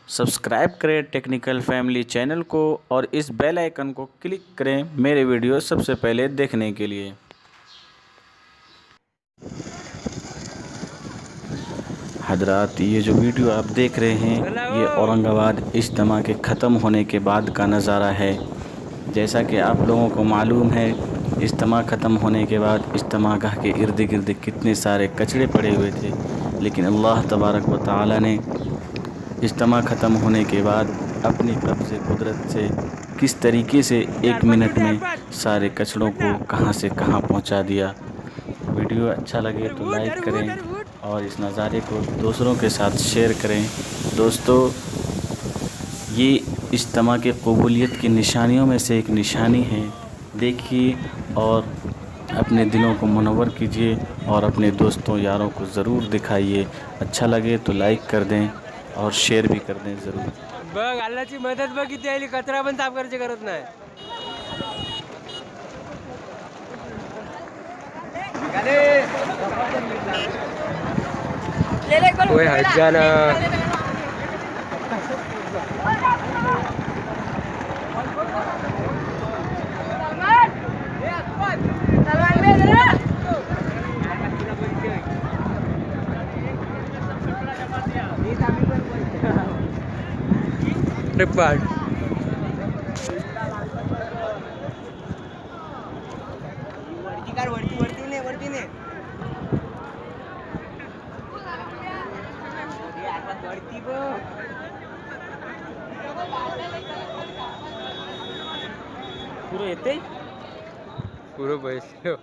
Subscribe करें technical family channel को और इस बेल आइकन को क्लिक करें मेरे वीडियो सबसे पहले देखने के लिए। हजरात, ये जो वीडियो आप देख रहे हैं ये औरंगाबाद इज्तिमा के ख़त्म होने के बाद का नज़ारा है। जैसा कि आप लोगों को मालूम है, इज्तिमा ख़त्म होने के बाद इज्तिमागाह के इर्द गिर्द कितने सारे कचरे पड़े हुए थे, लेकिन अल्लाह तबारक व तआला ने इज्तिमा ख़त्म होने के बाद अपनी कब्ज़े कुदरत से किस तरीके से 1 मिनट में सारे कचड़ों को कहां से कहां पहुंचा दिया। वीडियो अच्छा लगे तो लाइक करें और इस नज़ारे को दूसरों के साथ शेयर करें। दोस्तों, ये इज्तिमा की कबूलियत की निशानियों में से एक निशानी है। देखिए और अपने दिलों को मुनव्वर कीजिए और अपने दोस्तों यारों को ज़रूर दिखाइए। अच्छा लगे तो लाइक कर दें और शेयर भी कर दें ज़रूर। बघ अल्लाची मदत बघ किती आली, कचरा पण साफ करायची गरज नाही। ओए हजाना ट्रिपाड वरती ने पुरं येते पुरं पैसे